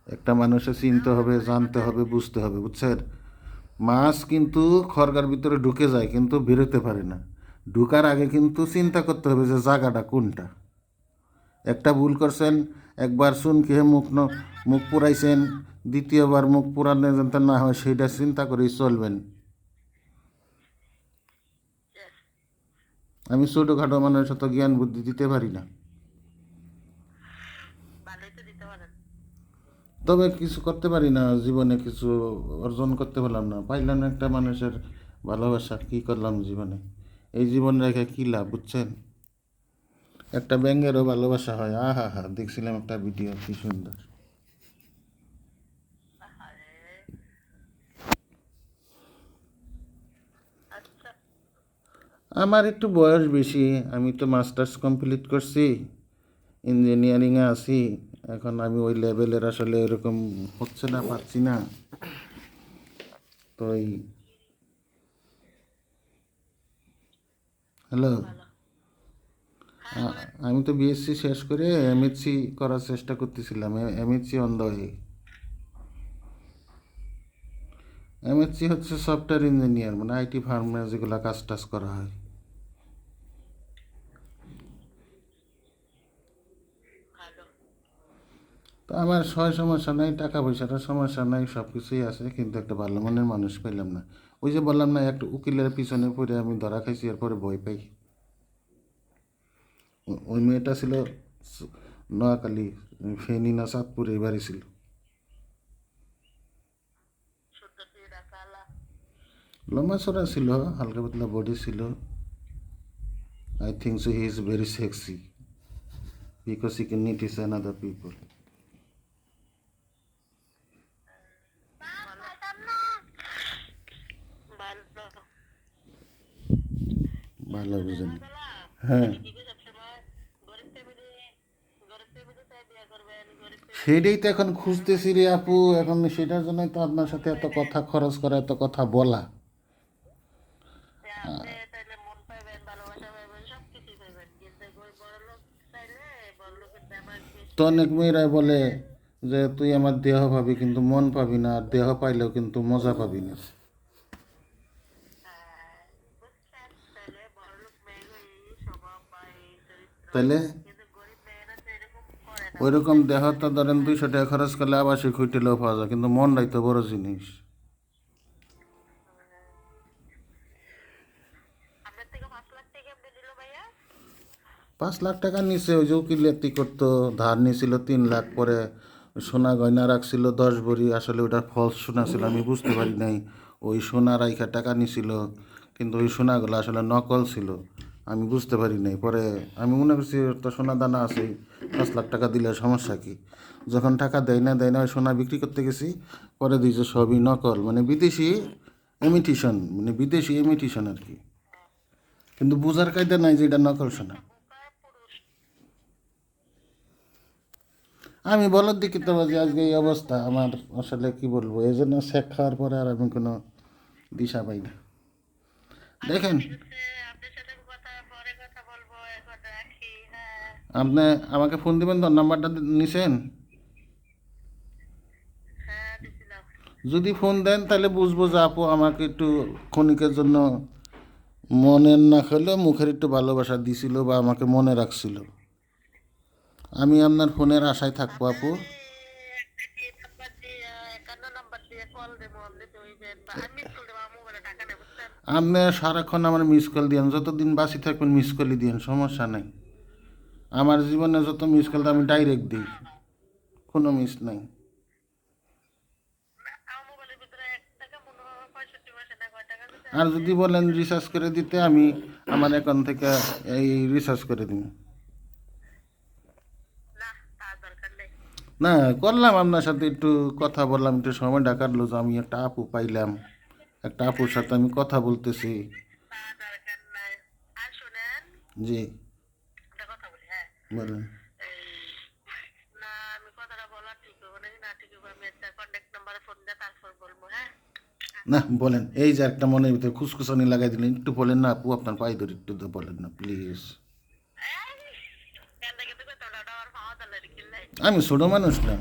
একটা মানুষের চিনতে হবে, জানতে হবে, বুঝতে হবে, বুঝছেন? মাছ কিন্তু খড়গার ভিতরে ঢুকে যায় কিন্তু বেরোতে পারে না। ঢুকার আগে কিন্তু চিন্তা করতে হবে যে জায়গাটা কোনটা। একটা ভুল করছেন, একবার শুন খেয়ে মুখ পুরাইছেন, দ্বিতীয়বার মুখ পুরানো যাতে না হয় সেইটা চিন্তা করেই চলবেন। আমি ছোটোখাটো মানুষের তো জ্ঞান বুদ্ধি দিতে পারি না, তবে কিছু করতে পারি না জীবনে, কিছু অর্জন করতে পারলাম না, পাইলাম না একটা মানুষের ভালোবাসা, কি করলাম জীবনে? এই জীবন রেখে কী লাভ, বুঝছেন? একটা ব্যাঙেরও ভালোবাসা হয়, আহা হা, দেখছিলাম একটা ভিডিও, কি সুন্দর। আমার একটু বয়স বেশি, আমি তো মাস্টার্স কমপ্লিট করছি, ইঞ্জিনিয়ারিংয়ে আছি। এখন আমি ওই লেভেলের আসলে এরকম হচ্ছে না, পাচ্ছি না। তো এই, হ্যালো, আমি তো বিএসসি শেষ করে এমএসসি করার চেষ্টা করতেছিলাম, MSc on the way. MSc হচ্ছে সফটওয়্যার ইঞ্জিনিয়ার, মানে আইটি ফার্মে যেগুলো কাজ টাজ করা হয়। তো আমার সমস্যা নাই, টাকা পয়সার সমস্যা নাই, সব কিছুই আছে, কিন্তু একটা ভালো মনের মানুষ পেলাম না। ওই যে বললাম না, একটা উকিলের পিছনে পড়ে আমি ধরা খাইছি, এরপরে ভয় পাই। ওই মেয়েটা ছিল নোয়াখালী, ফেনী না চাঁদপুরে বাড়ি ছিল। লম্বা চড়া ছিল, হালকা পাতলা বডি ছিল। I think so he is very sexy because he can notice another people. ভালো বুঝেন, হ্যাঁ, সেটাই তো এখন খুঁজতেছি রে আপু, এখন সেটার জন্যই তো আপনার সাথে এত কথা খরচ করা, এত কথা বলা। তো অনেক মেয়েরাই বলে যে তুই আমার দেহ পাবি কিন্তু মন পাবি না, আর দেহ পাইলেও কিন্তু মজা পাবি না। তাইলে ওই রকম দেহ তো ধরেন 200 টাকা খরচ করলে আবাসিক হোটেলেও পাওয়া যায়, কিন্তু মনটাই তো বড় জিনিস। 5 লাখ টাকা নিচে, ওই যে উকিলাতি করতো, ধার নিয়েছিল 3 লাখ, পরে সোনা গয়না রাখছিল 10 ভরি, আসলে ওটা ফলস সোনা ছিল, আমি বুঝতে পারি নাই। ওই সোনা রাইখা টাকা নিছিল, কিন্তু ওই সোনাগুলো আসলে নকল ছিল, আমি বুঝতে পারি নাই। পরে আমি মনে করছি তো সোনা দানা আছে, 5 লাখ টাকা দিলে সমস্যা কি। যখন টাকা দেয় না ওই সোনা বিক্রি করতে গেছি, পরে দিয়েছে সবই নকল, মানে বিদেশি ইমিটেশন, মানে বিদেশি ইমিটেশন আর কি, কিন্তু বোঝার কায়দা নাই যে এটা নকল সোনা। আমি বলার দিকে তো যে আজকে এই অবস্থা আমার, আসলে কি বলবো, এই জন্য শেখ খাওয়ার পরে আর আমি কোনো দিশা পাই না। দেখেন, আপনি আমাকে ফোন দিবেন তো, নাম্বারটা নিছেন? যদি ফোন দেন তাহলে বুঝবো যে আপু আমাকে একটু ক্ষণিকের জন্য মনের না খেলেও মুখের একটু ভালোবাসা দিছিল বা আমাকে মনে রাখছিল। আমি আপনার ফোনের আশায় থাকবো আপু। আপনি সারাক্ষণ আমার মিস কল দিয়েন, যতদিন বাসি থাকবেন মিস কলই দিয়েন, সমস্যা নেই। আমার জীবনে যত মিস কল আমি ডাইরেক্ট দিই, কোনো মিস নাই। আর যদি বলেন রিচার্জ করে দিতে, আমি আমার অ্যাকাউন্ট থেকে এই রিচার্জ করে দিন। না, করলাম আপনার সাথে একটু কথা বললাম, একটু সময়টা কাটলো, যে আমি একটা আপু পাইলাম, একটা আপুর সাথে আমি কথা বলতেছি। জি, বলেন। না বলেন, এই যে একটা মনের ভিতরে খুসখুসানি লাগাই দিলেন, একটু বলেন না আপু, আপনার পায়ে ধরে একটু তো বলেন না প্লিজ। আমি ছোট মানুষ না।